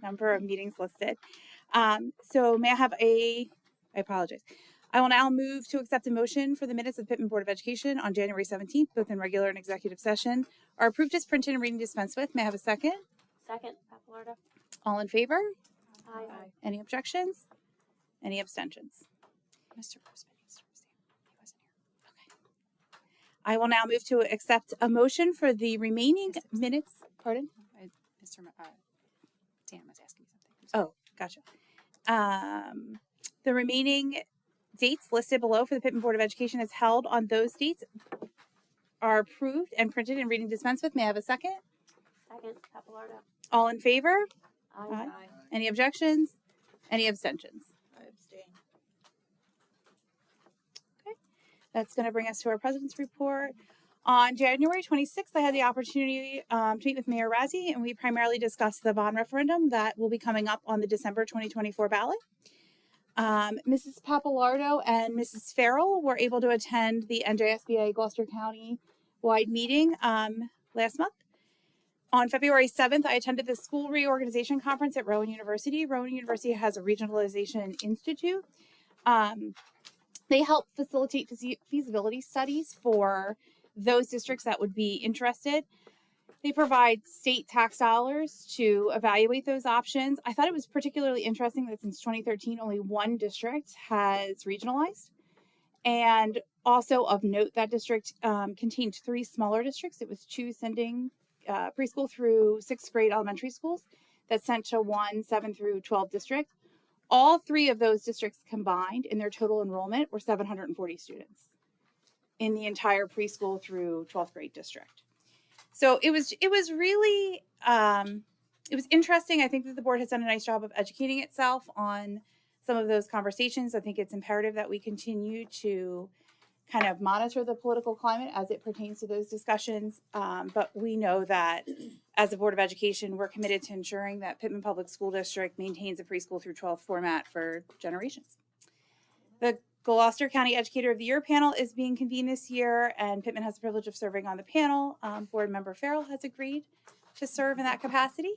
number of meetings listed. So may I have I apologize. I will now move to accept a motion for the minutes of the Pitman Board of Education on January 17th, both in regular and executive session, are approved as printed and reading dispensed with. May I have a second? Second, Papalardo. All in favor? Aye. Any objections? Any abstentions? Mr. Crispin needs to abstain. He wasn't here. Okay. I will now move to accept a motion for the remaining minutes. Pardon? Dan was asking me something. Oh, gotcha. The remaining dates listed below for the Pitman Board of Education is held on those dates are approved and printed and reading dispensed with. May I have a second? Second, Papalardo. All in favor? Aye. Any objections? Any abstentions? I abstain. Okay. That's going to bring us to our President's Report. On January 26th, I had the opportunity to meet with Mayor Razzi, and we primarily discussed the bond referendum that will be coming up on the December 2024 ballot. Mrs. Papalardo and Mrs. Farrell were able to attend the NJSBA Gloucester County wide meeting last month. On February 7th, I attended the school reorganization conference at Rowan University. Rowan University has a regionalization institute. They help facilitate feasibility studies for those districts that would be interested. They provide state tax dollars to evaluate those options. I thought it was particularly interesting that since 2013, only one district has regionalized. And also of note, that district contained 3 smaller districts. It was 2 sending preschool through 6th grade elementary schools that sent to 1 7 through 12 district. All 3 of those districts combined in their total enrollment were 740 students in the entire preschool through 12th grade district. So it was really it was interesting. I think that the board has done a nice job of educating itself on some of those conversations. I think it's imperative that we continue to kind of monitor the political climate as it pertains to those discussions. But we know that as a Board of Education, we're committed to ensuring that Pitman Public School District maintains a preschool through 12 format for generations. The Gloucester County Educator of the Year panel is being convened this year, and Pitman has the privilege of serving on the panel. Board member Farrell has agreed to serve in that capacity.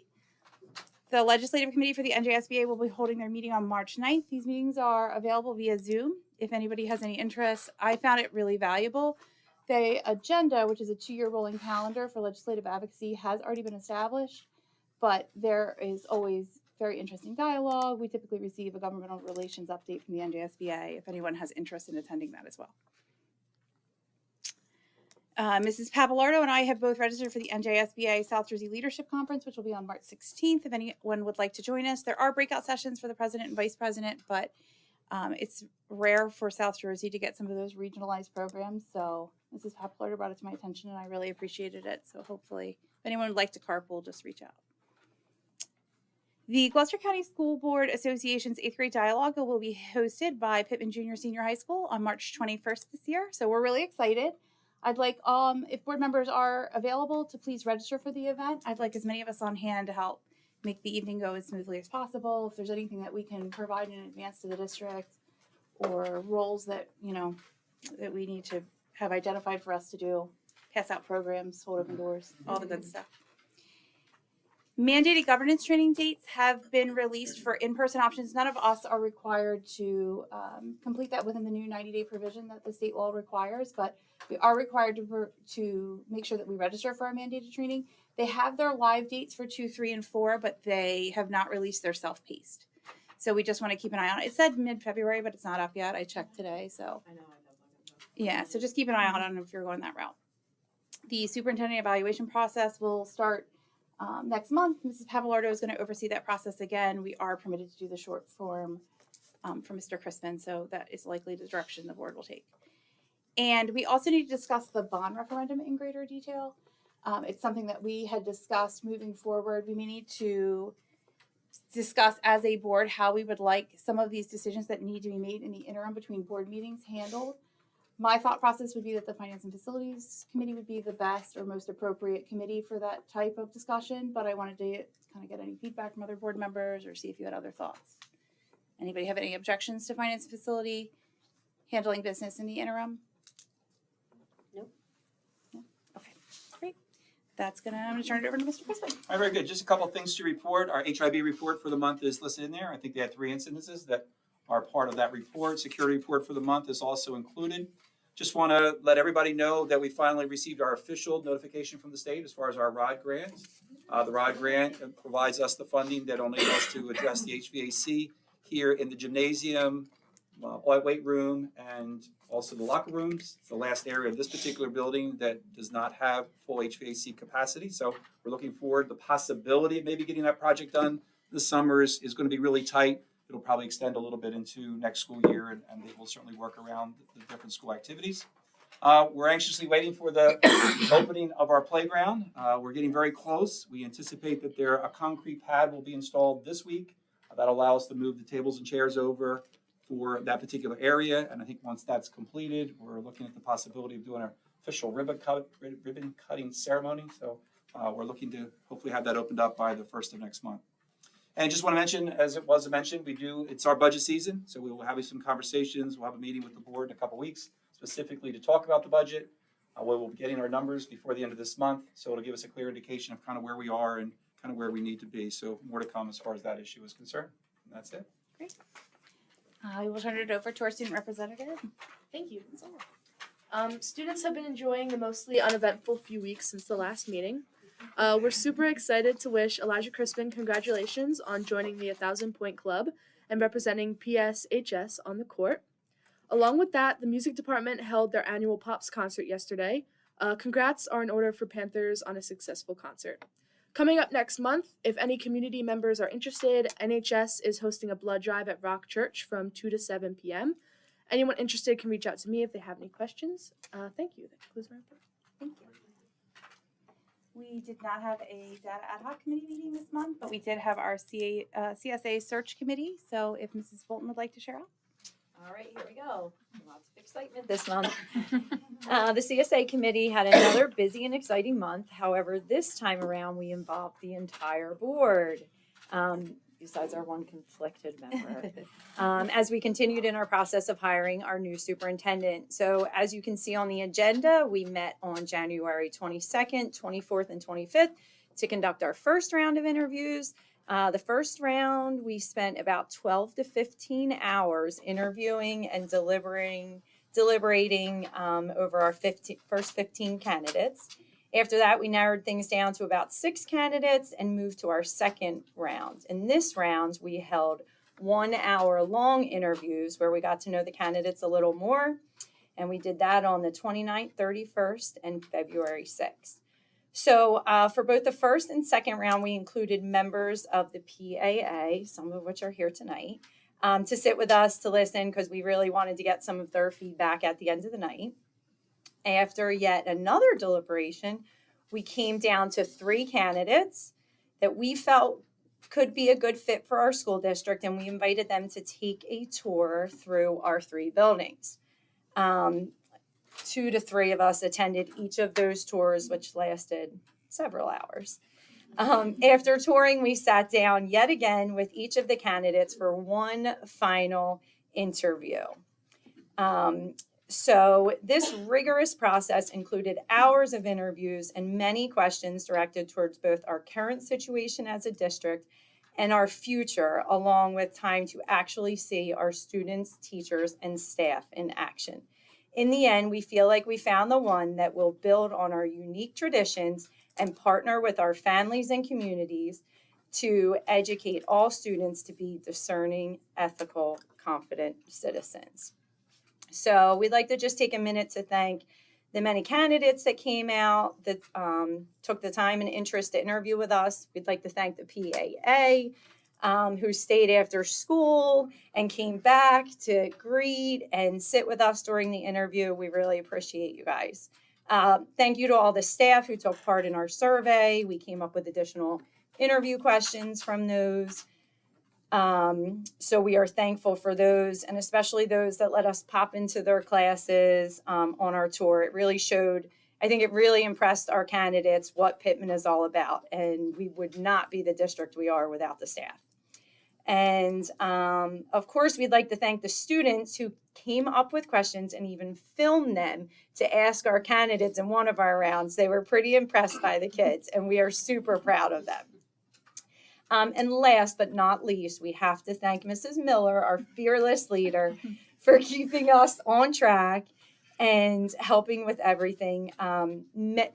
The Legislative Committee for the NJSBA will be holding their meeting on March 9th. These meetings are available via Zoom if anybody has any interest. I found it really valuable. The agenda, which is a 2-year rolling calendar for legislative advocacy, has already been established, but there is always very interesting dialogue. We typically receive a governmental relations update from the NJSBA if anyone has interest in attending that as well. Mrs. Papalardo and I have both registered for the NJSBA South Jersey Leadership Conference, which will be on March 16th. If anyone would like to join us, there are breakout sessions for the president and vice president, but it's rare for South Jersey to get some of those regionalized programs. So Mrs. Papalardo brought it to my attention, and I really appreciated it. So hopefully, if anyone would like to carpool, just reach out. The Gloucester County School Board Association's 8th grade dialogue will be hosted by Pitman Junior Senior High School on March 21st this year. So we're really excited. I'd like, if board members are available, to please register for the event. I'd like as many of us on hand to help make the evening go as smoothly as possible. If there's anything that we can provide in advance to the district, or roles that, that we need to have identified for us to do, pass out programs, hold open doors, all the good stuff. Mandated governance training dates have been released for in-person options. None of us are required to complete that within the new 90-day provision that the state law requires, but we are required to make sure that we register for our mandated training. They have their live dates for 2, 3, and 4, but they have not released their self-paced. So we just want to keep an eye on it. It said mid-February, but it's not up yet. I checked today, so. I know. Yeah, so just keep an eye on it if you're going that route. The superintendent evaluation process will start next month. Mrs. Papalardo is going to oversee that process again. We are permitted to do the short form for Mr. Crispin, so that is likely the direction the board will take. And we also need to discuss the bond referendum in greater detail. It's something that we had discussed moving forward. We may need to discuss as a board how we would like some of these decisions that need to be made in the interim between board meetings handled. My thought process would be that the Finance and Facilities Committee would be the best or most appropriate committee for that type of discussion, but I wanted to kind of get any feedback from other board members or see if you had other thoughts. Anybody have any objections to Finance and Facility handling business in the interim? Nope. No? Okay, great. I'm going to turn it over to Mr. Pitman. All right, very good. Just a couple of things to report. Our HIB report for the month is listed in there. I think they had 3 incidences that are part of that report. Security report for the month is also included. Just want to let everybody know that we finally received our official notification from the state as far as our ROD grant. The ROD grant provides us the funding that will enable us to address the HVAC here in the gymnasium, weight room, and also the locker rooms. It's the last area of this particular building that does not have full HVAC capacity. So we're looking forward. The possibility of maybe getting that project done this summer is going to be really tight. It'll probably extend a little bit into next school year, and they will certainly work around the different school activities. We're anxiously waiting for the opening of our playground. We're getting very close. We anticipate that a concrete pad will be installed this week. That'll allow us to move the tables and chairs over for that particular area. And I think once that's completed, we're looking at the possibility of doing an official ribbon cutting ceremony. So we're looking to hopefully have that opened up by the 1st of next month. And just want to mention, as it was mentioned, it's our budget season. So we will have some conversations. We'll have a meeting with the board in a couple weeks, specifically to talk about the budget. We'll be getting our numbers before the end of this month. So it'll give us a clear indication of kind of where we are and kind of where we need to be. So more to come as far as that issue is concerned. And that's it. Great. I will turn it over to our student representative. Thank you. Students have been enjoying the mostly uneventful few weeks since the last meeting. We're super excited to wish Elijah Crispin congratulations on joining the 1,000-Point Club and representing PSHS on the court. Along with that, the music department held their annual Pops concert yesterday. Congrats are in order for Panthers on a successful concert. Coming up next month, if any community members are interested, NHS is hosting a blood drive at Rock Church from 2 to 7 p.m. Anyone interested can reach out to me if they have any questions. Thank you. That concludes my report. Thank you. We did not have a data ad hoc committee meeting this month, but we did have our CSA search committee. So if Mrs. Bolton would like to share out. All right, here we go. Lots of excitement this month. The CSA committee had another busy and exciting month. However, this time around, we involved the entire board, besides our one conflicted member, as we continued in our process of hiring our new superintendent. So as you can see on the agenda, we met on January 22nd, 24th, and 25th to conduct our first round of interviews. The first round, we spent about 12 to 15 hours interviewing and deliberating over our first 15 candidates. After that, we narrowed things down to about 6 candidates and moved to our second round. In this round, we held 1-hour-long interviews where we got to know the candidates a little more, and we did that on the 29th, 31st, and February 6th. So for both the first and second round, we included members of the PAA, some of which are here tonight, to sit with us to listen because we really wanted to get some of their feedback at the end of the night. After yet another deliberation, we came down to 3 candidates that we felt could be a good fit for our school district, and we invited them to take a tour through our 3 buildings. 2 to 3 of us attended each of those tours, which lasted several hours. After touring, we sat down yet again with each of the candidates for one final interview. So this rigorous process included hours of interviews and many questions directed towards both our current situation as a district and our future, along with time to actually see our students, teachers, and staff in action. In the end, we feel like we found the one that will build on our unique traditions and partner with our families and communities to educate all students to be discerning, ethical, confident citizens. So we'd like to just take a minute to thank the many candidates that came out that took the time and interest to interview with us. We'd like to thank the PAA, who stayed after school and came back to greet and sit with us during the interview. We really appreciate you guys. Thank you to all the staff who took part in our survey. We came up with additional interview questions from those. So we are thankful for those, and especially those that let us pop into their classes on our tour. It really showed, I think it really impressed our candidates what Pitman is all about, and we would not be the district we are without the staff. And of course, we'd like to thank the students who came up with questions and even filmed them to ask our candidates in one of our rounds. They were pretty impressed by the kids, and we are super proud of them. And last but not least, we have to thank Mrs. Miller, our fearless leader, for keeping us on track and helping with everything.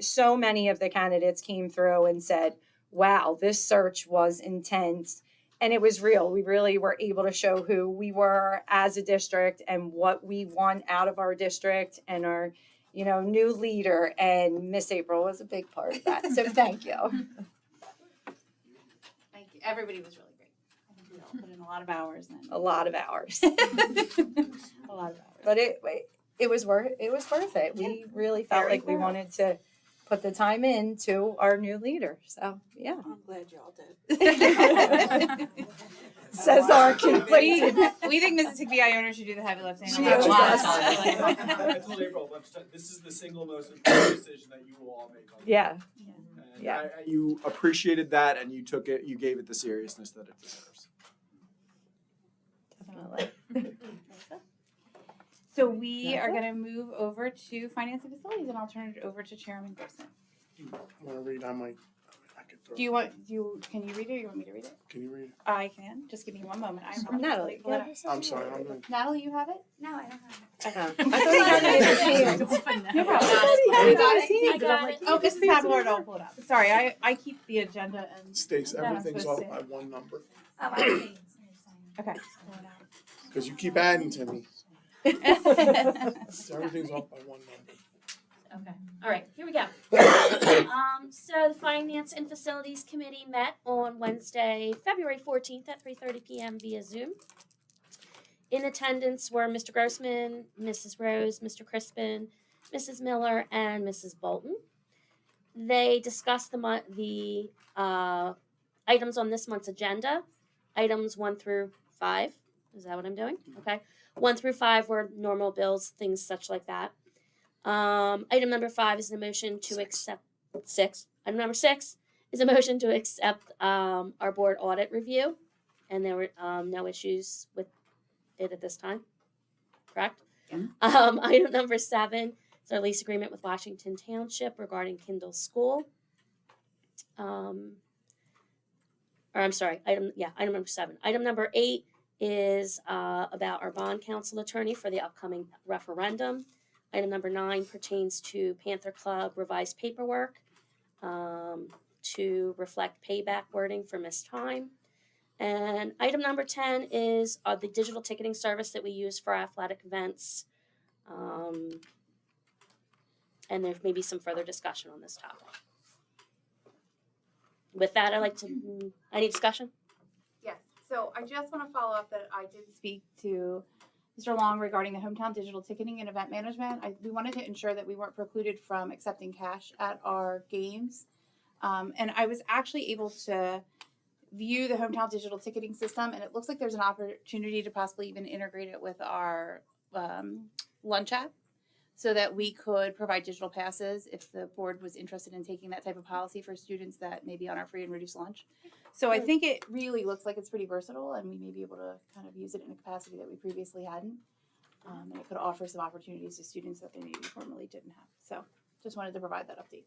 So many of the candidates came through and said, wow, this search was intense. And it was real. We really were able to show who we were as a district and what we want out of our district and our, new leader. And Miss April was a big part of that. So thank you. Thank you. Everybody was really great. I think we all put in a lot of hours. And A lot of hours. a lot of hours. But it was worth it. We really felt Very like we thorough. wanted to put the time into our new leader. So yeah. I'm glad y'all did. Says our complete. We think Mrs. Higby owner should do the heavy lifting. She on that owes one. us. I told April a bunch of times, this is the single most important decision that you will all make on. Yeah. And Yeah. you appreciated that and you gave it the seriousness that it deserves. Definitely. So we That's are it. going to move over to finance and facilities, and I'll turn it over to Chairman Grossman. Want to read? I could throw. Can you read it, or you want me to read it? Can you read it? I can. Just give me one moment. I apologize. Natalie. Pull it up. I'm sorry. I'm going. Natalie, you have it? No, I don't have I thought he had it in his hands. No problem. You got it? it. I got it. Oh, this is Tableau. I'll pull it up. Sorry, I keep the agenda and. States That I'm everything's supposed off to. by one number Oh, I see. Okay. because you keep adding to me. So everything's off by one number. Okay. All right. Here we go. So the Finance and Facilities Committee met on Wednesday, February 14th at 3:30 p.m. via Zoom. In attendance were Mr. Grossman, Mrs. Rose, Mr. Crispin, Mrs. Miller, and Mrs. Bolton. They discussed the items on this month's agenda, items 1 through 5. Is that what I'm doing? Okay. 1 through 5 were normal bills, things such like that. Item number 5 is the motion to accept 6. Item number 6 is a motion to accept our board audit review, and there were no issues with it at this time. Correct? Yeah. Item number 7 is our lease agreement with Washington Township regarding Kindle School. Item number 7. Item number 8 is about our bond counsel attorney for the upcoming referendum. Item number 9 pertains to Panther Club revised paperwork to reflect payback wording for missed time. And item number 10 is the digital ticketing service that we use for athletic events. And there may be some further discussion on this topic. With that, I'd like to, any discussion? Yes. So I just want to follow up that I did speak to Mr. Long regarding the hometown digital ticketing and event management. We wanted to ensure that we weren't precluded from accepting cash at our games. And I was actually able to view the hometown digital ticketing system, and it looks like there's an opportunity to possibly even integrate it with our lunch app so that we could provide digital passes if the board was interested in taking that type of policy for students that may be on our free and reduced lunch. So I think it really looks like it's pretty versatile, and we may be able to kind of use it in a capacity that we previously hadn't. And it could offer some opportunities to students that they maybe formerly didn't have. So just wanted to provide that update.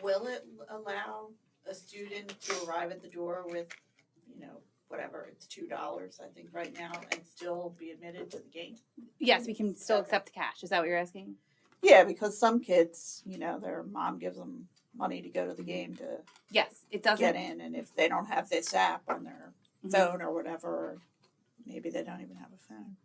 Will it allow a student to arrive at the door with, whatever, it's $2, I think, right now, and still be admitted to the game? Yes, we can still accept cash. Is that what you're asking? Yeah, because some kids, their mom gives them money to go to the game to Yes, it doesn't. get in, and if they don't have this app on their Mhm. phone or whatever, maybe they don't even have a phone.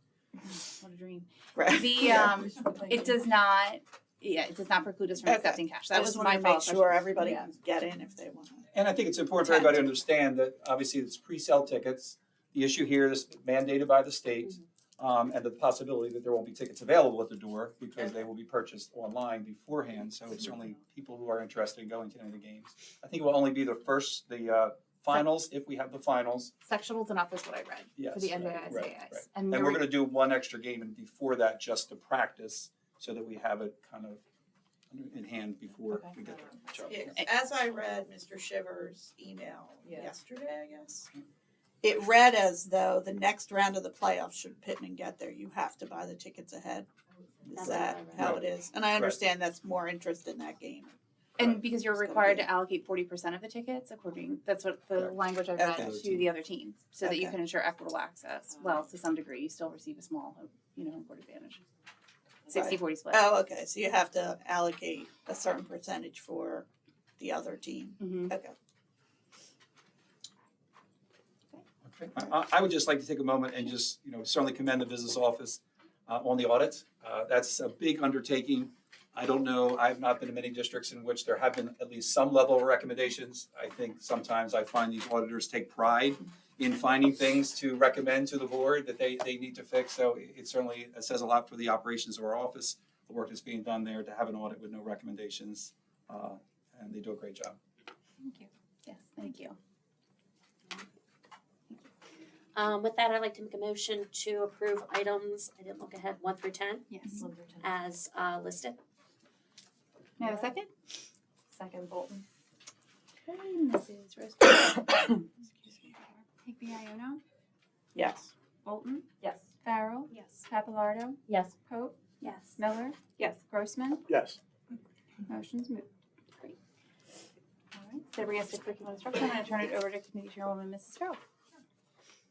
What a dream. Right. It does not. Yeah, it does not preclude us from Okay. accepting cash. I That was just my wanted to make fault. sure everybody Yeah. can get in if they want to. And I think it's important for everybody to understand that obviously it's pre-sale tickets. The issue here is mandated by the state, and the possibility that there won't be tickets available at the door because they will be purchased online beforehand. So it's certainly people who are interested in going to any of the games. I think it will only be the finals, if we have the finals. Sectionals and up is what I read Yes, for the right, NJICAs. right. And And we're gonna do one extra game and before that just to practice so that we have it kind of in hand before Okay. we get there. Yeah, 'cause as I read Mr. Shiver's email yesterday, I guess, It read as though the next round of the playoffs, should Pittman get there, you have to buy the tickets ahead. Is That's that what I read. how it is? And I understand that's more interest in that game. And because you're It's gonna required be- to allocate 40% of the tickets that's what the Correct. language I read Okay. to the other teams, so that you Okay. can ensure equitable access. Well, to some degree, you still receive a small, home court advantage. 60-40 split. Oh, okay, so you have to allocate a certain percentage for the other team. Mhm. Okay. Okay. I would just like to take a moment and just, certainly commend the business office on the audit. That's a big undertaking. I don't know, I've not been in many districts in which there have been at least some level of recommendations. I think sometimes I find these auditors take pride in finding things to recommend to the board that they need to fix. So it certainly says a lot for the operations of our office, the work that's being done there, to have an audit with no recommendations. And they do a great job. Thank you. Yes, thank you. With that, I'd like to make a motion to approve items, I didn't look ahead, 1 through 10, Yes. as listed. May I have a second? Second, Bolton. Okay, Mrs. Rose. Higby Iono, Yes. Bolton, Yes. Farrell, Yes. Papalardo, Yes. Pope, Yes. Miller, Yes. Grossman, Yes. motion's moved. All right, so that brings us to curriculum instruction. I'm going to turn it over to Committee Chairwoman Mrs. Farrell.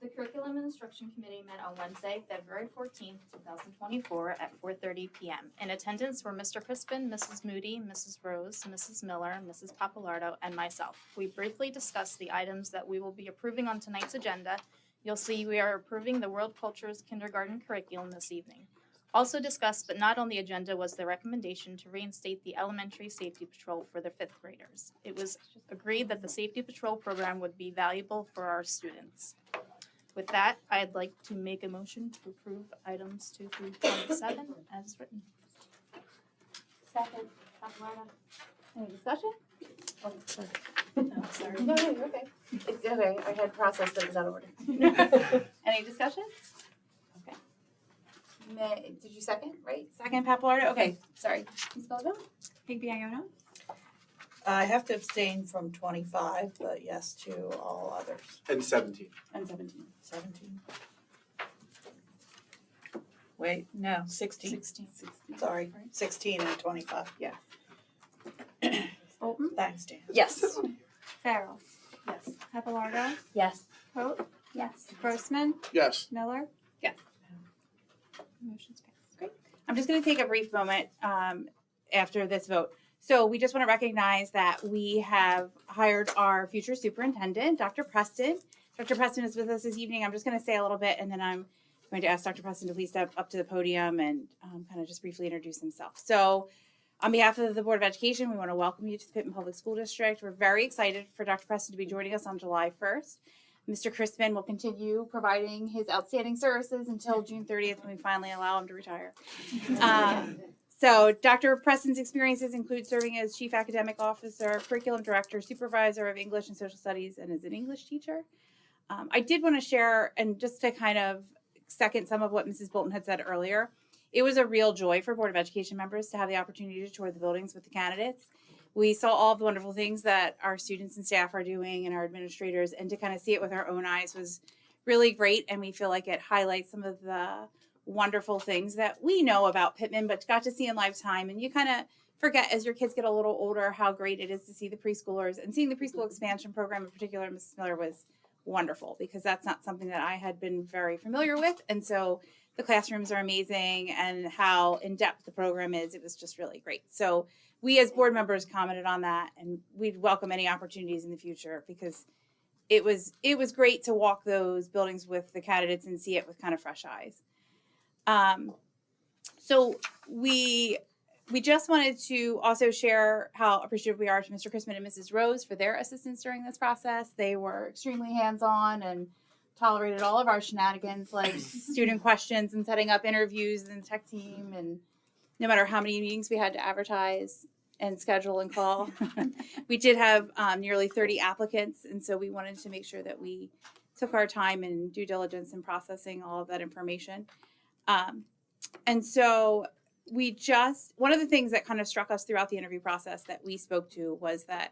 The Curriculum and Instruction Committee met on Wednesday, February 14th, 2024 at 4:30 p.m. In attendance were Mr. Crispin, Mrs. Moody, Mrs. Rose, Mrs. Miller, Mrs. Papalardo, and myself. We briefly discussed the items that we will be approving on tonight's agenda. You'll see we are approving the World Cultures Kindergarten curriculum this evening. Also discussed but not on the agenda was the recommendation to reinstate the elementary safety patrol for the 5th graders. It was agreed that the safety patrol program would be valuable for our students. With that, I'd like to make a motion to approve items 2 through 27 as written. Second, Papalardo. Any discussion? Oh, sorry. No, you're okay. It's okay. I had processed that it was out of order. Any discussion? Okay. Did you second, right? Second, Papalardo? Okay, sorry. Ms. Belleville? Higby Iono, I have to abstain from 25, but yes to all others. And 17. And 17. 17. Wait, no, 16. 16. Sorry, 16 and 25. Bolton, Thanks, Dan. Yes. Farrell, Yes. Papalardo, Yes. Pope, Yes. Grossman, Yes. Miller. Yes. Motion's passed. I'm just going to take a brief moment after this vote. So we just want to recognize that we have hired our future superintendent, Dr. Preston. Dr. Preston is with us this evening. I'm just going to say a little bit, and then I'm going to ask Dr. Preston to please step up to the podium and kind of just briefly introduce himself. So on behalf of the Board of Education, we want to welcome you to the Pitman Public School District. We're very excited for Dr. Preston to be joining us on July 1st. Mr. Crispin will continue providing his outstanding services until June 30th when we finally allow him to retire. So Dr. Preston's experiences include serving as Chief Academic Officer, Curriculum Director, Supervisor of English and Social Studies, and as an English teacher. I did want to share, and just to kind of second some of what Mrs. Bolton had said earlier, it was a real joy for Board of Education members to have the opportunity to tour the buildings with the candidates. We saw all of the wonderful things that our students and staff are doing and our administrators, and to kind of see it with our own eyes was really great, and we feel like it highlights some of the wonderful things that we know about Pitman, but got to see in lifetime. And you kind of forget as your kids get a little older how great it is to see the preschoolers, and seeing the preschool expansion program in particular. Mrs. Miller was wonderful because that's not something that I had been very familiar with. And so the classrooms are amazing, and how in-depth the program is. It was just really great. So we as board members commented on that, and we'd welcome any opportunities in the future because it was great to walk those buildings with the candidates and see it with kind of fresh eyes. So we just wanted to also share how appreciative we are to Mr. Crispin and Mrs. Rose for their assistance during this process. They were extremely hands-on and tolerated all of our shenanigans, like student questions and setting up interviews and the tech team, and no matter how many meetings we had to advertise and schedule and call. We did have nearly 30 applicants, and so we wanted to make sure that we took our time and due diligence in processing all of that information. And so one of the things that kind of struck us throughout the interview process that we spoke to was that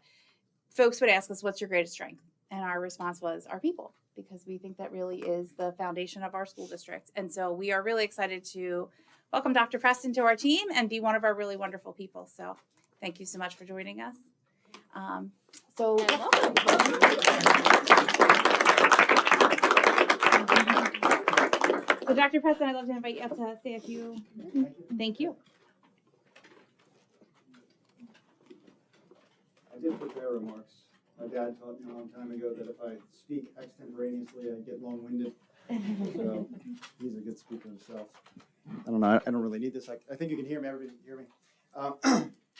folks would ask us, what's your greatest strength? And our response was our people, because we think that really is the foundation of our school district. And so we are really excited to welcome Dr. Preston to our team and be one of our really wonderful people. So thank you so much for joining us. So Dr. Preston, I'd love to invite you up to say a few. Thank you. I did prepare remarks. My dad taught me a long time ago that if I speak extemporaneously, I get long-winded. So he's a good speaker himself. I don't know. I don't really need this. I think you can hear me. Everybody can hear me.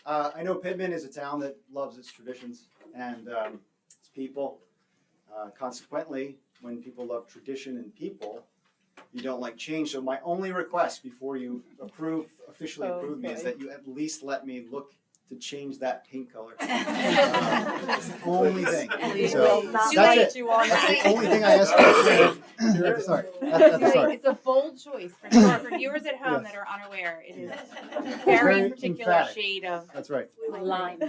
I know Pitman is a town that loves its traditions and its people. Consequently, when people love tradition and people, you don't like change. So my only request before you officially approve me, is that you at least let me look to change that paint color. It's the only thing. So that's it. That's the only thing I ask for. At the start. At the start. It's a bold choice for viewers at home that are unaware. It is a very particular emphatic. Shade of That's right. lime.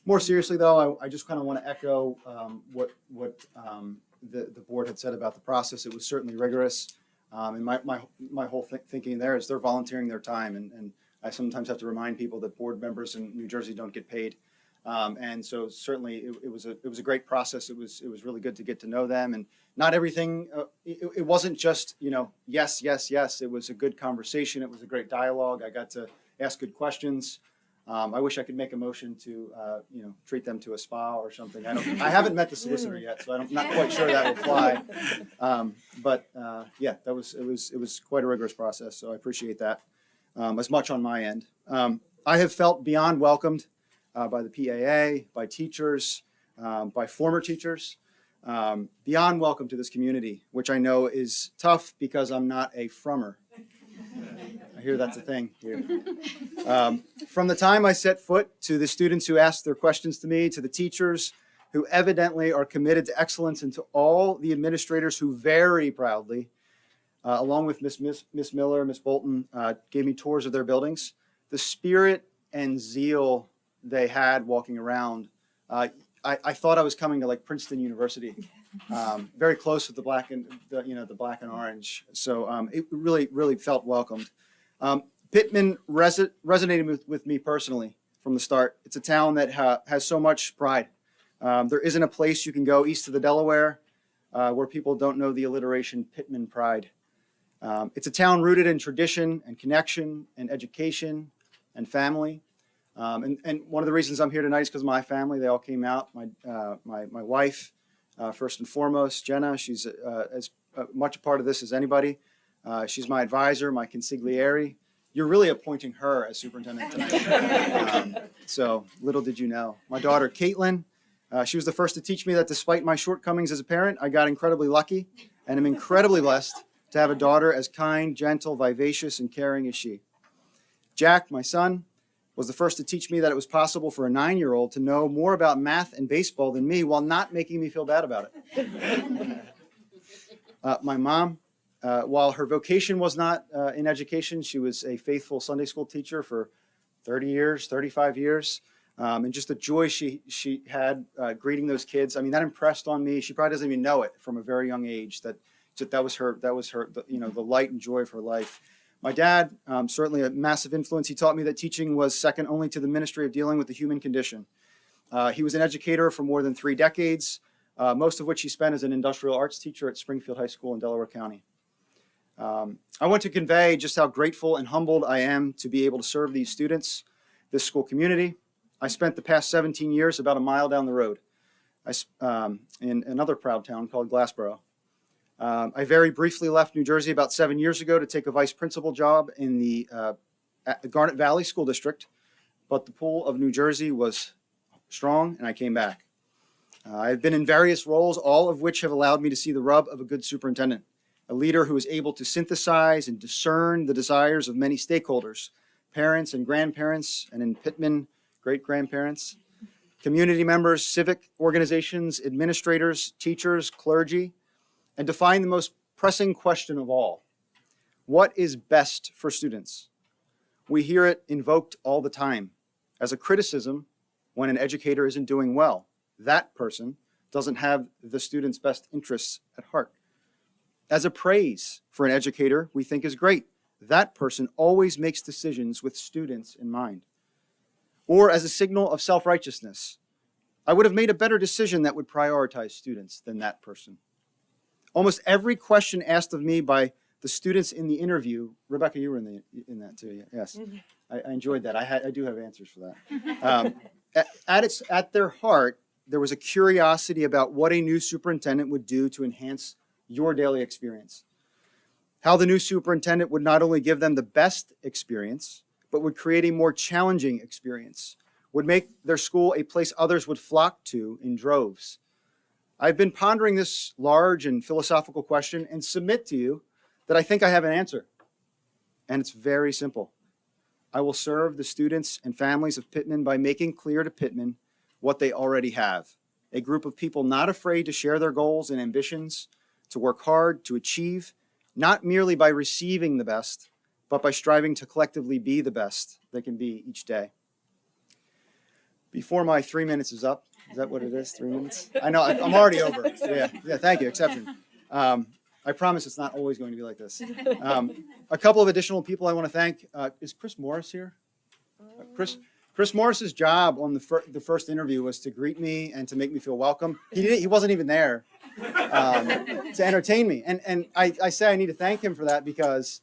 More seriously, though, I just kind of want to echo what the board had said about the process. It was certainly rigorous, and my whole thinking there is they're volunteering their time, and I sometimes have to remind people that board members in New Jersey don't get paid, and so certainly it was a great process. It was really good to get to know them, and not everything. It wasn't just yes. It was a good conversation. It was a great dialogue. I got to ask good questions. I wish I could make a motion to, treat them to a spa or something. I haven't met the solicitor yet, so I'm not quite sure that will fly. Yeah, it was quite a rigorous process, so I appreciate that as much on my end. I have felt beyond welcomed by the PAA, by teachers, by former teachers, beyond welcome to this community, which I know is tough because I'm not a frummer. I hear that's a thing here. From the time I set foot, to the students who asked their questions to me, to the teachers who evidently are committed to excellence, and to all the administrators who very proudly, along with Miss Miller, Miss Bolton, gave me tours of their buildings. The spirit and zeal they had walking around, I thought I was coming to like Princeton University. Very close with the black and the black and orange. So it really felt welcomed. Pitman resonated with me personally from the start. It's a town that has so much pride. There isn't a place you can go east of the Delaware where people don't know the alliteration Pitman pride. It's a town rooted in tradition and connection and education and family. And one of the reasons I'm here tonight is because my family, they all came out. My wife, first and foremost, Jenna, she's as much a part of this as anybody. She's my advisor, my consigliere. You're really appointing her as superintendent tonight. So little did you know. My daughter, Caitlin, she was the first to teach me that despite my shortcomings as a parent, I got incredibly lucky and am incredibly blessed to have a daughter as kind, gentle, vivacious, and caring as she. Jack, my son, was the first to teach me that it was possible for a 9-year-old to know more about math and baseball than me while not making me feel bad about it. My mom, while her vocation was not in education, she was a faithful Sunday school teacher for 30 years, 35 years. And just the joy she had greeting those kids. I mean, that impressed on me. She probably doesn't even know it from a very young age that was her, the light and joy of her life. My dad, certainly a massive influence. He taught me that teaching was second only to the ministry of dealing with the human condition. He was an educator for more than 3 decades, most of which he spent as an industrial arts teacher at Springfield High School in Delaware County. I want to convey just how grateful and humbled I am to be able to serve these students, this school community. I spent the past 17 years about a mile down the road in another proud town called Glassboro. I very briefly left New Jersey about 7 years ago to take a vice principal job in the Garnet Valley School District, but the pool of New Jersey was strong and I came back. I've been in various roles, all of which have allowed me to see the rub of a good superintendent, a leader who is able to synthesize and discern the desires of many stakeholders, parents and grandparents, and in Pitman, great-grandparents, community members, civic organizations, administrators, teachers, clergy, and define the most pressing question of all. What is best for students? We hear it invoked all the time as a criticism when an educator isn't doing well. That person doesn't have the student's best interests at heart. As a praise for an educator we think is great, that person always makes decisions with students in mind. Or as a signal of self-righteousness, I would have made a better decision that would prioritize students than that person. Almost every question asked of me by the students in the interview, Rebecca, you were in that too, yes. I enjoyed that. I do have answers for that. At their heart, there was a curiosity about what a new superintendent would do to enhance your daily experience. How the new superintendent would not only give them the best experience, but would create a more challenging experience, would make their school a place others would flock to in droves. I've been pondering this large and philosophical question and submit to you that I think I have an answer. And it's very simple. I will serve the students and families of Pitman by making clear to Pitman what they already have. A group of people not afraid to share their goals and ambitions, to work hard, to achieve, not merely by receiving the best, but by striving to collectively be the best they can be each day. Before my 3 minutes is up, is that what it is, 3 minutes? I know, I'm already over. Yeah, thank you, exception. I promise it's not always going to be like this. A couple of additional people I want to thank. Is Chris Morris here? Chris Morris's job on the first interview was to greet me and to make me feel welcome. He wasn't even there to entertain me. And I say I need to thank him for that because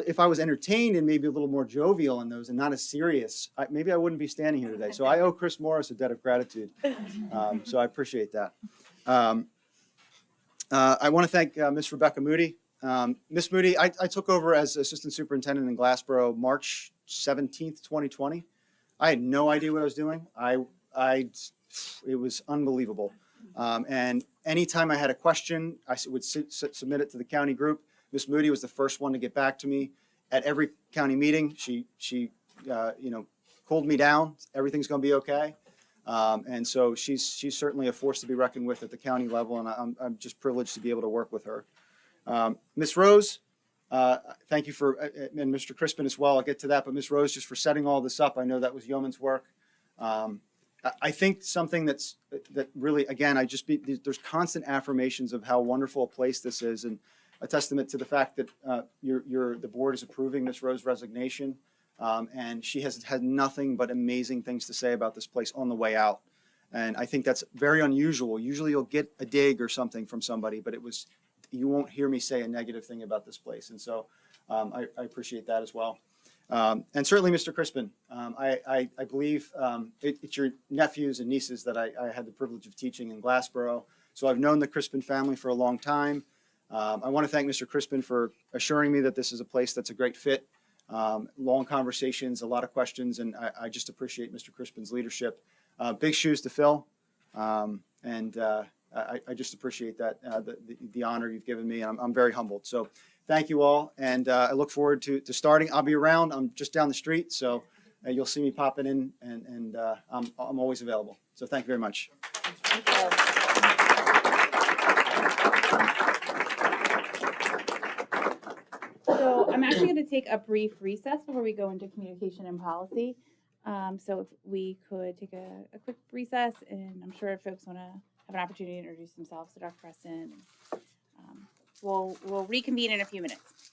if I was entertained and maybe a little more jovial in those and not as serious, maybe I wouldn't be standing here today. So I owe Chris Morris a debt of gratitude. So I appreciate that. I want to thank Miss Rebecca Moody. Miss Moody, I took over as assistant superintendent in Glassboro March 17th, 2020. I had no idea what I was doing. It was unbelievable. And anytime I had a question, I would submit it to the county group. Miss Moody was the first one to get back to me at every county meeting. She cooled me down. Everything's going to be okay. And so she's certainly a force to be reckoned with at the county level, and I'm just privileged to be able to work with her. Miss Rose, thank you and Mr. Crispin as well. I'll get to that, but Miss Rose, just for setting all this up, I know that was yeoman's work. I think something that really, again, there's constant affirmations of how wonderful a place this is, and a testament to the fact that the board is approving Miss Rose's resignation. And she has had nothing but amazing things to say about this place on the way out. And I think that's very unusual. Usually you'll get a dig or something from somebody, but you won't hear me say a negative thing about this place. And so I appreciate that as well. And certainly Mr. Crispin, I believe it's your nephews and nieces that I had the privilege of teaching in Glassboro. So I've known the Crispin family for a long time. I want to thank Mr. Crispin for assuring me that this is a place that's a great fit. Long conversations, a lot of questions, and I just appreciate Mr. Crispin's leadership. Big shoes to fill, and I just appreciate that, the honor you've given me, and I'm very humbled. So thank you all, and I look forward to starting. I'll be around. I'm just down the street, so you'll see me popping in, and I'm always available. So thank you very much. So I'm actually going to take a brief recess before we go into communication and policy. So if we could take a quick recess, and I'm sure folks want to have an opportunity to introduce themselves to Dr. Preston. We'll reconvene in a few minutes.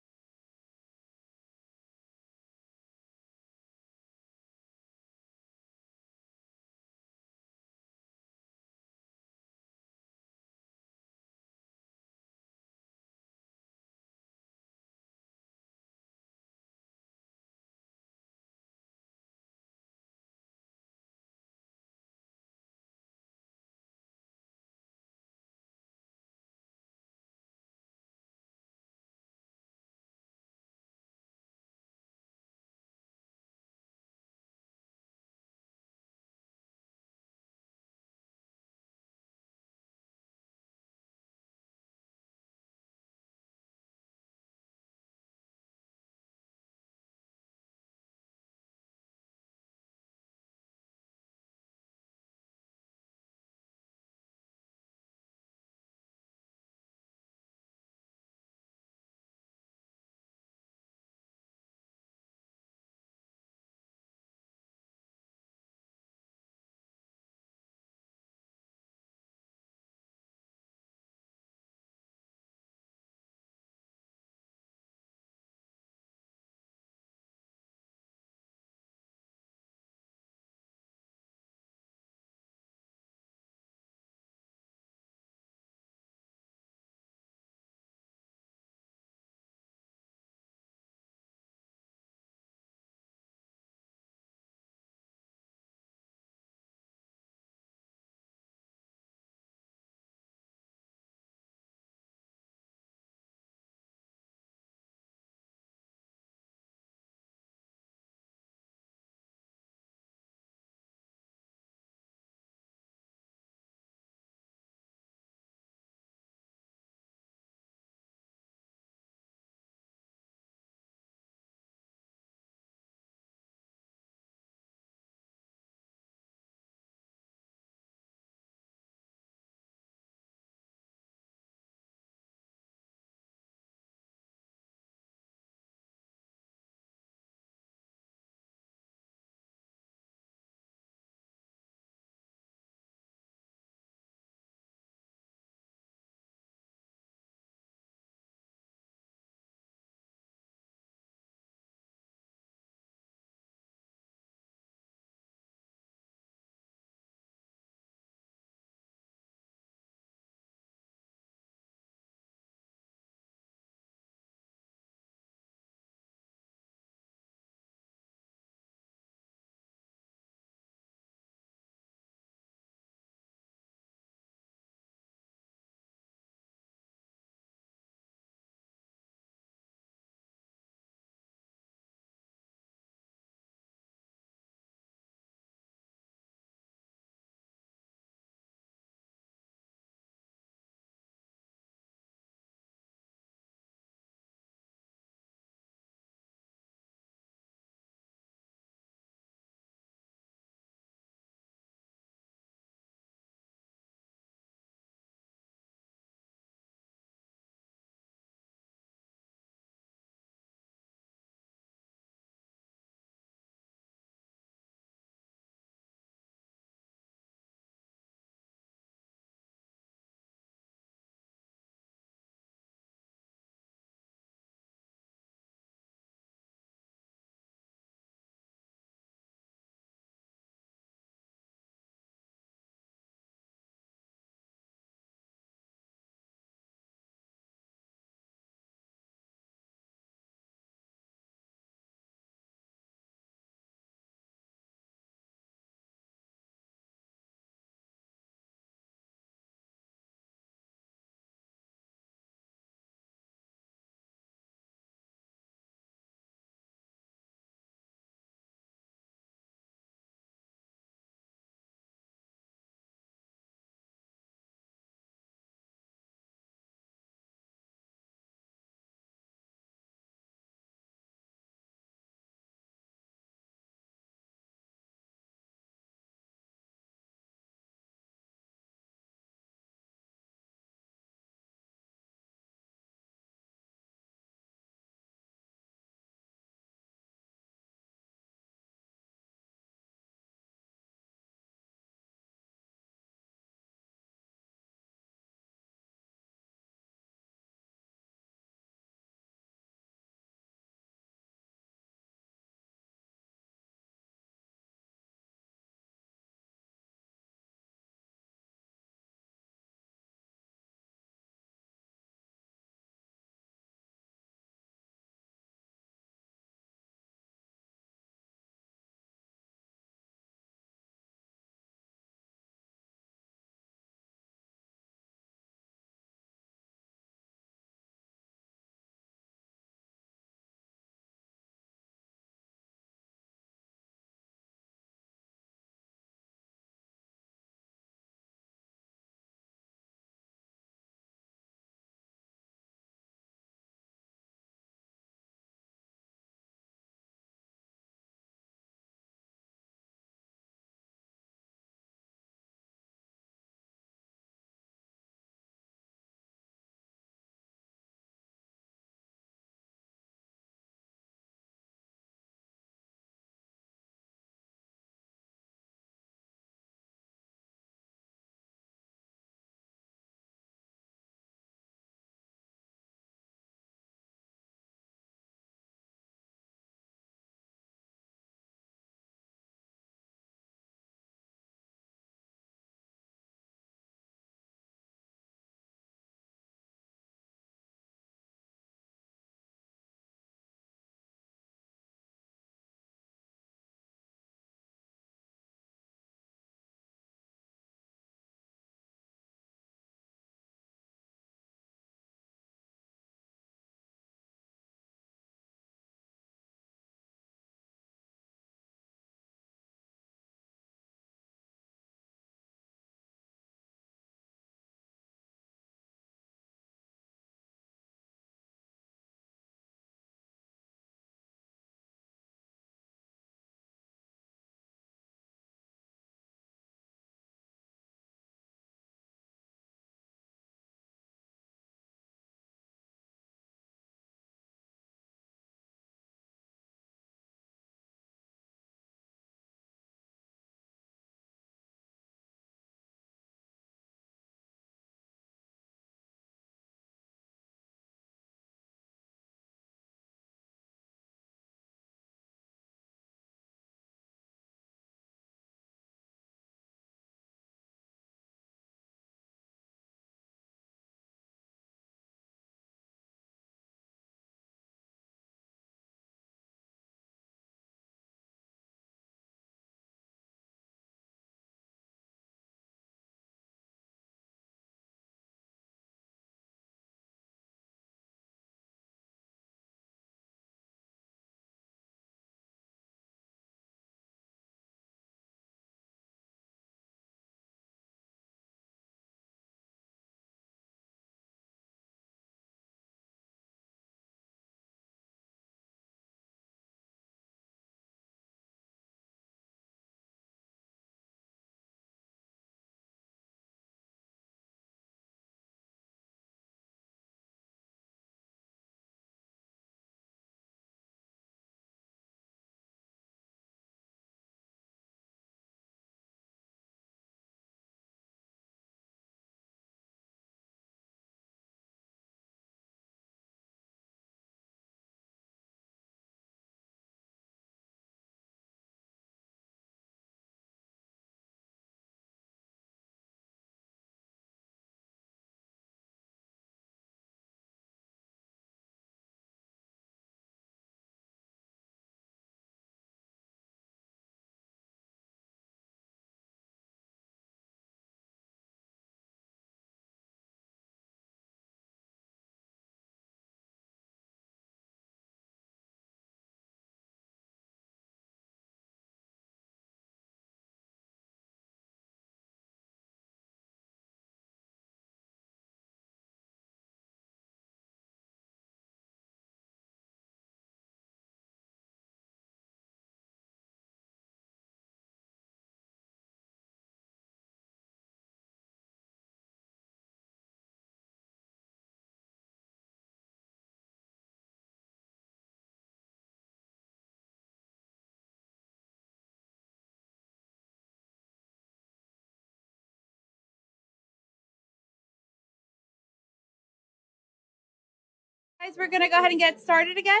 Guys, we're going to go ahead and get started again.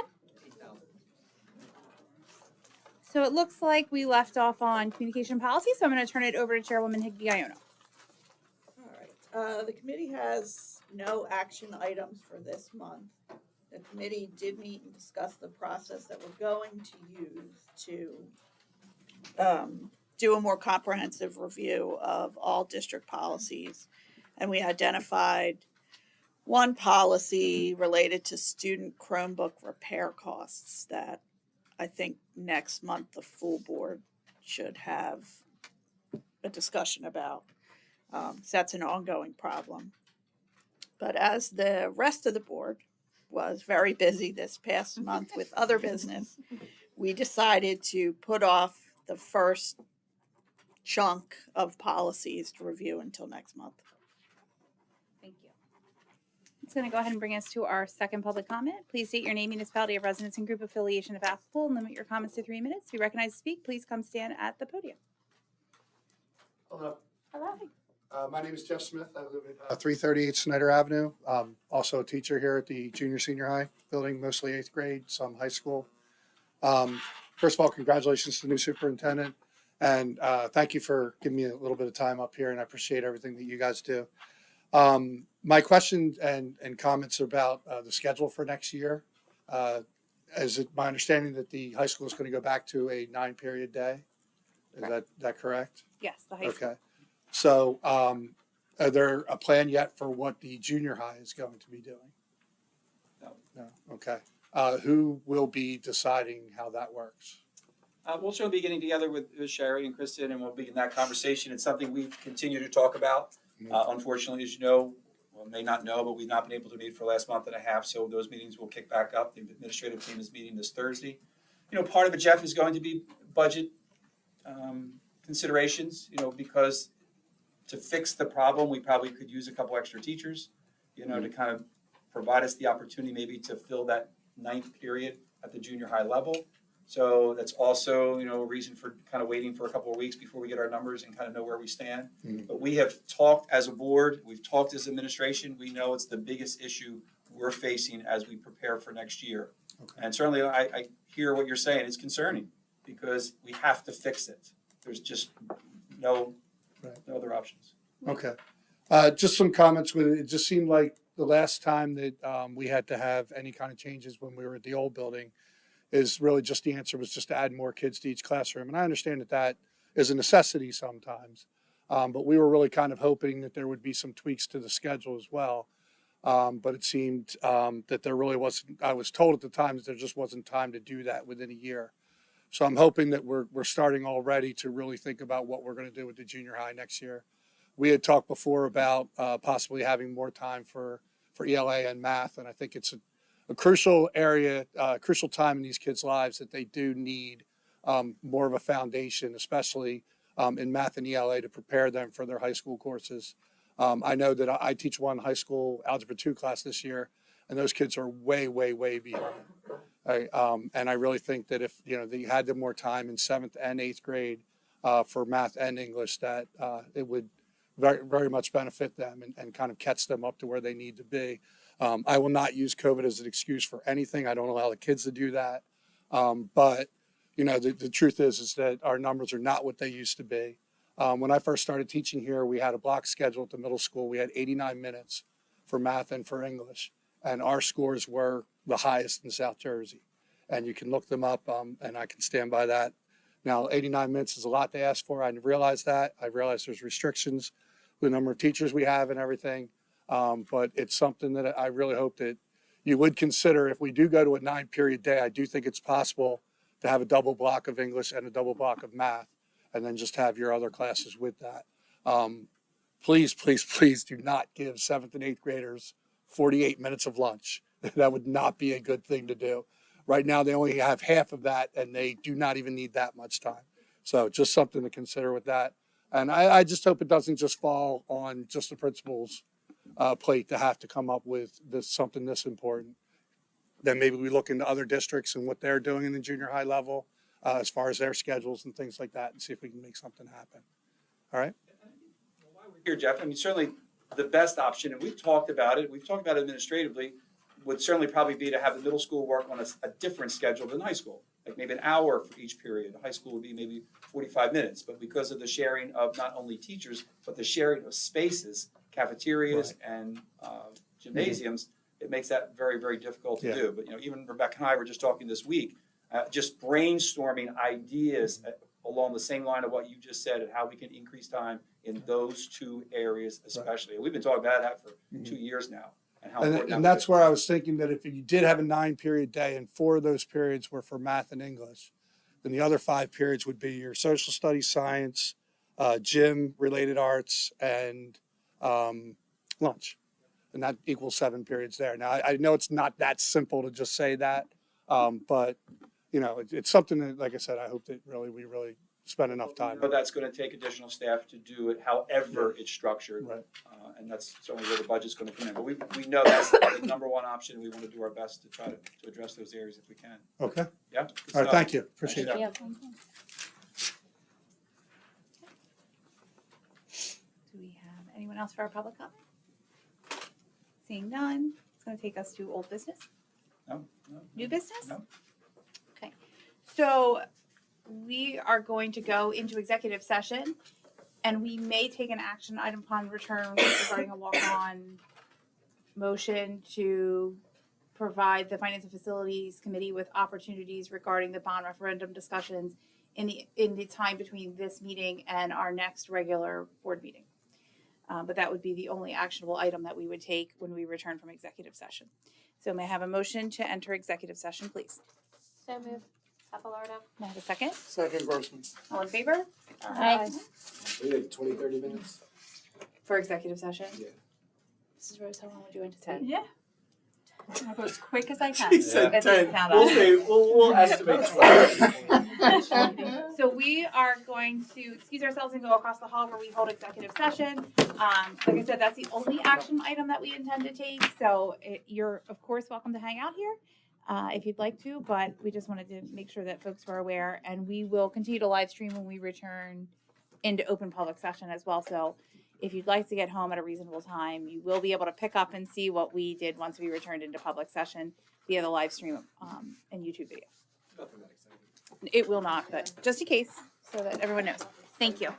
So it looks like we left off on communication policy, so I'm going to turn it over to Chairwoman Higby-Iono. All right, the committee has no action items for this month. The committee did meet and discuss the process that we're going to use to do a more comprehensive review of all district policies. And we identified one policy related to student Chromebook repair costs that I think next month the full board should have a discussion about. So that's an ongoing problem. But as the rest of the board was very busy this past month with other business, we decided to put off the first chunk of policies to review until next month. Thank you. It's going to go ahead and bring us to our second public comment. Please state your name, municipality of residence, and group affiliation if applicable, and limit your comments to 3 minutes. To be recognized to speak, please come stand at the podium. Hello. Hello. My name is Jeff Smith. I live at 338 Snyder Avenue. Also a teacher here at the junior senior high building, mostly 8th grade, some high school. First of all, congratulations to the new superintendent. And thank you for giving me a little bit of time up here, and I appreciate everything that you guys do. My question and comments are about the schedule for next year. Is it my understanding that the high school is going to go back to a 9-period day? Is that correct? Yes, the high school. Okay. So are there a plan yet for what the junior high is going to be doing? No. No. Okay. Who will be deciding how that works? We'll certainly be getting together with Sherry and Kristen, and we'll begin that conversation. It's something we continue to talk about. Unfortunately, as you know, or may not know, but we've not been able to meet for the last month and a half, so those meetings will kick back up. The administrative team is meeting this Thursday. Part of it, Jeff, is going to be budget considerations, because to fix the problem, we probably could use a couple extra teachers, to kind of provide us the opportunity maybe to fill that 9th period at the junior high level. So that's also, a reason for kind of waiting for a couple of weeks before we get our numbers and kind of know where we stand. Mm-hmm. But we have talked as a board, we've talked as administration, we know it's the biggest issue we're facing as we prepare for next year. Okay. And certainly I hear what you're saying, it's concerning because we have to fix it. There's just no other options. Okay. Just some comments with it. It just seemed like the last time that we had to have any kind of changes when we were at the old building is really just the answer was just to add more kids to each classroom. And I understand that is a necessity sometimes. But we were really kind of hoping that there would be some tweaks to the schedule as well. But it seemed that there really wasn't, I was told at the time that there just wasn't time to do that within a year. So I'm hoping that we're starting already to really think about what we're going to do with the junior high next year. We had talked before about possibly having more time for ELA and math, and I think it's a crucial area, crucial time in these kids' lives that they do need more of a foundation, especially in math and ELA, to prepare them for their high school courses. I know that I teach one high school Algebra 2 class this year, and those kids are way, way, way behind. And I really think that if they had them more time in 7th and 8th grade for math and English, that it would very, very much benefit them and kind of catch them up to where they need to be. I will not use COVID as an excuse for anything. I don't allow the kids to do that. But the truth is that our numbers are not what they used to be. When I first started teaching here, we had a block schedule at the middle school. We had 89 minutes for math and for English, and our scores were the highest in South Jersey. And you can look them up, and I can stand by that. Now, 89 minutes is a lot to ask for. I realize that. I realize there's restrictions with the number of teachers we have and everything. But it's something that I really hope that you would consider. If we do go to a 9-period day, I do think it's possible to have a double block of English and a double block of math, and then just have your other classes with that. Please, please, please do not give 7th and 8th graders 48 minutes of lunch. That would not be a good thing to do. Right now, they only have half of that, and they do not even need that much time. So just something to consider with that. And I just hope it doesn't just fall on just the principal's plate to have to come up with something this important. Then maybe we look into other districts and what they're doing in the junior high level as far as their schedules and things like that, and see if we can make something happen. All right? While we're here, Jeff, certainly the best option, and we've talked about it administratively, would certainly probably be to have the middle school work on a different schedule than high school, like maybe an hour for each period. High school would be maybe 45 minutes, but because of the sharing of not only teachers, but the sharing of spaces, cafeterias and gymnasiums, it makes that very, very difficult to Yeah. do. But, you know, even Rebecca and I were just talking this week, just brainstorming ideas along the same line of what you just said, and how we can increase time in those two areas especially. We've been talking about that for 2 years now. And how important And that that's where I was thinking that if you did have a 9-period day and 4 of those periods were for math and English, then the other 5 periods would be your social studies, science, gym, related arts, and lunch. And that equals 7 periods there. Now, I know it's not that simple to just say that, but, you know, it's something that, like I said, I hope that we really spend enough time. But that's going to take additional staff to do it however it's structured. Right. And that's certainly where the budget's going to come in. But we know that's the number one option. We want to do our best to try to address those areas if we can. Okay. Yeah? Good All right. stuff. Thank you. Appreciate it. Yeah. Do we have anyone else for our public comment? Seeing none, it's going to take us to old business. No? New business? No. Okay. So we are going to go into executive session, and we may take an action item upon return regarding a walk-on motion to provide the Finance and Facilities Committee with opportunities regarding the bond referendum discussions in the time between this meeting and our next regular board meeting. But that would be the only actionable item that we would take when we return from executive session. So may I have a motion to enter executive session, please? So moved. Papalardo. May I have a second? Second, Grossman. All in favor? Aye. We like 20, 30 minutes. For executive session? Yeah. Mrs. Rose, how long would you anticipate? Yeah. I'll go as quick as I can. He said That doesn't 10. sound We'll bad. say, we'll estimate 20. So we are going to excuse ourselves and go across the hall where we hold executive session. Like I said, that's the only action item that we intend to take. So you're of course welcome to hang out here if you'd like to, but we just wanted to make sure that folks were aware, and we will continue to live stream when we return into open public session as well. So if you'd like to get home at a reasonable time, you will be able to pick up and see what we did once we returned into public session via the live stream and YouTube video. Nothing that exciting. It will not, but just in case, so that everyone knows. Thank you.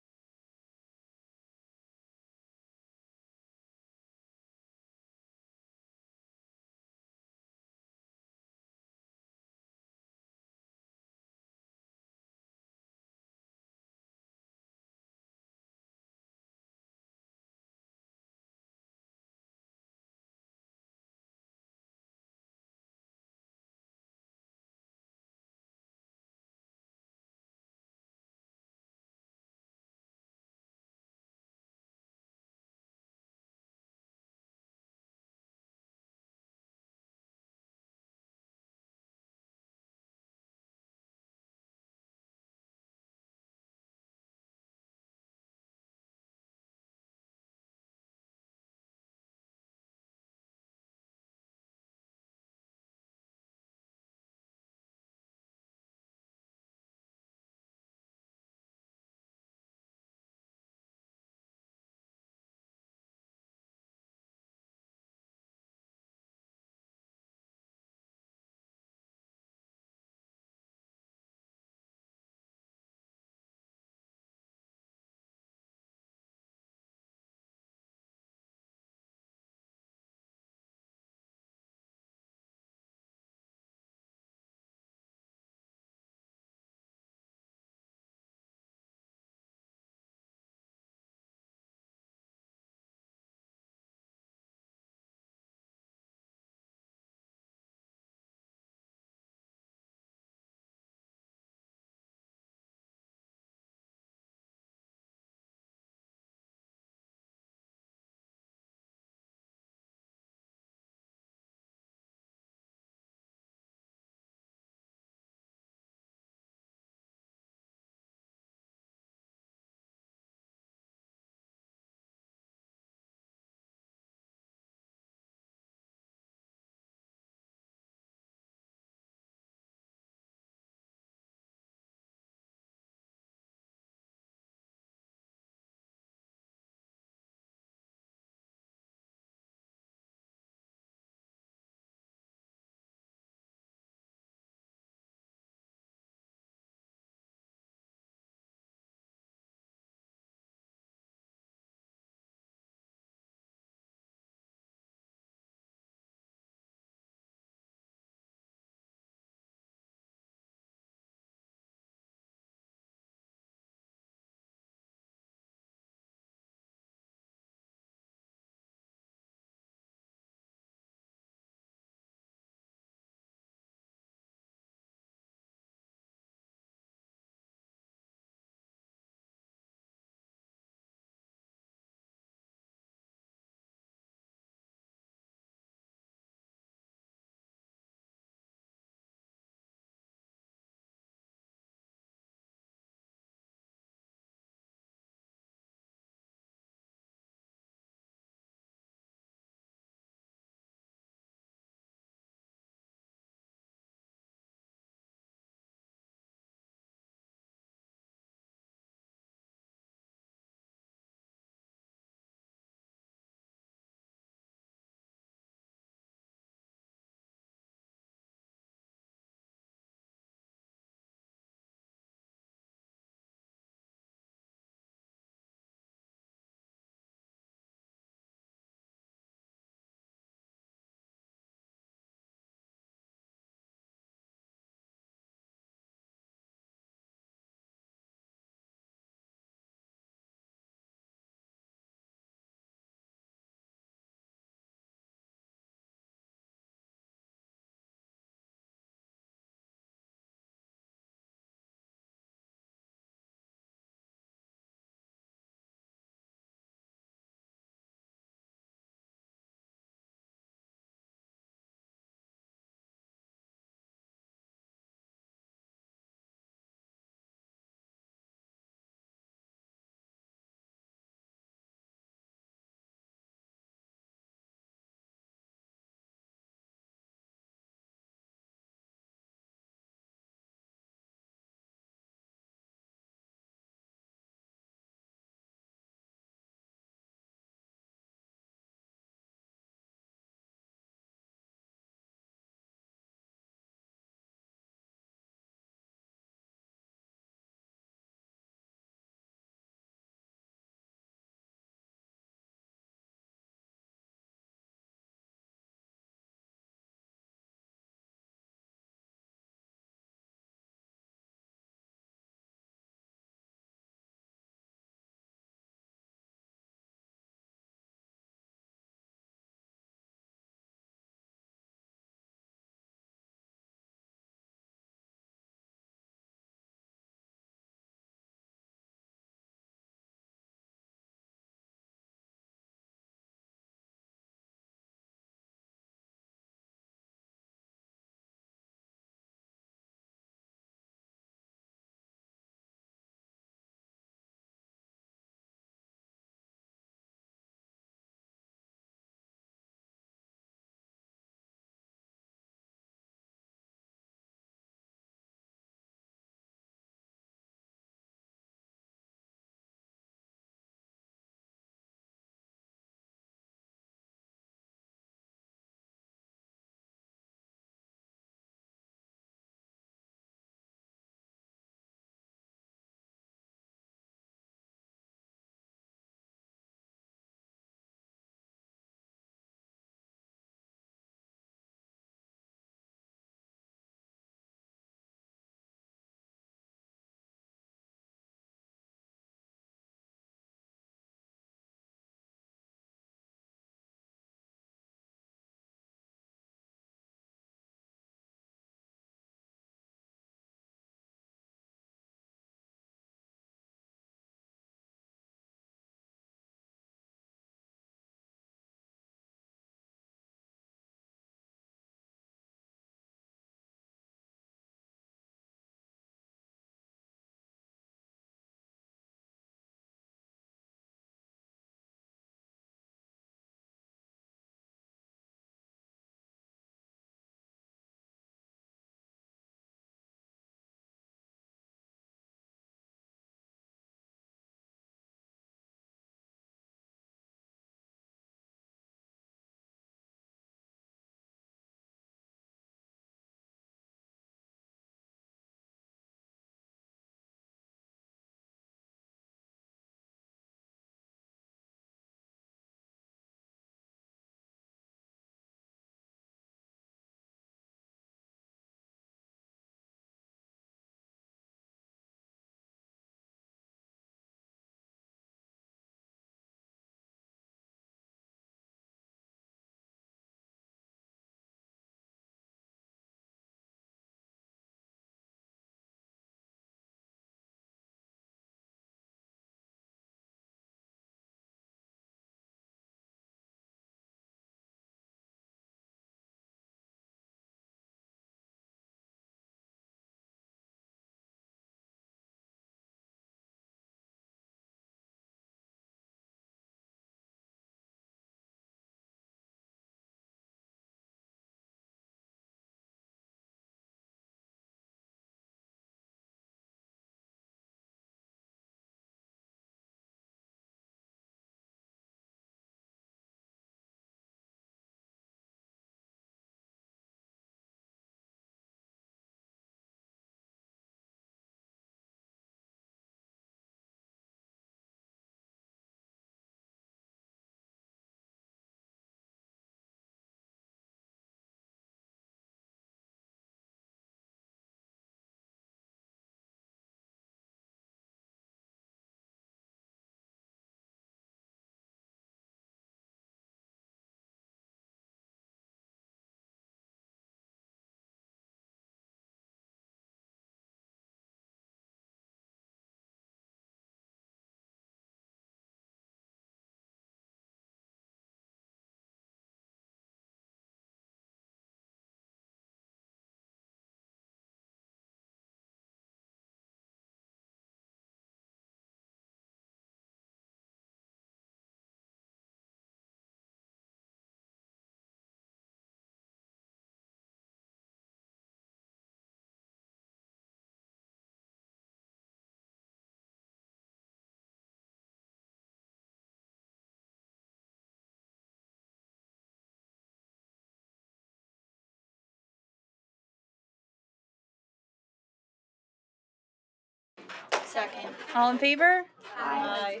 Second. All in favor? Aye.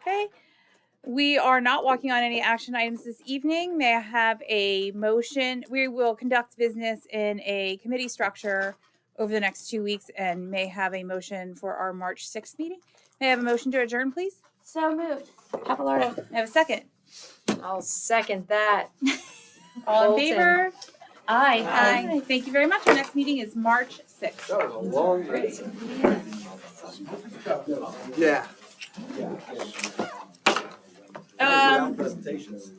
Okay. We are not walking on any action items this evening. May I have a motion? We will conduct business in a committee structure over the next 2 weeks and may have a motion for our March 6th meeting. May I have a motion to adjourn, please? So moved. Capilardo. May I have a second? I'll second that. All in Bolton. favor? Aye. Aye. Thank you very much. Our next meeting is March 6th. That was a long day. Yeah. Um, Presentations.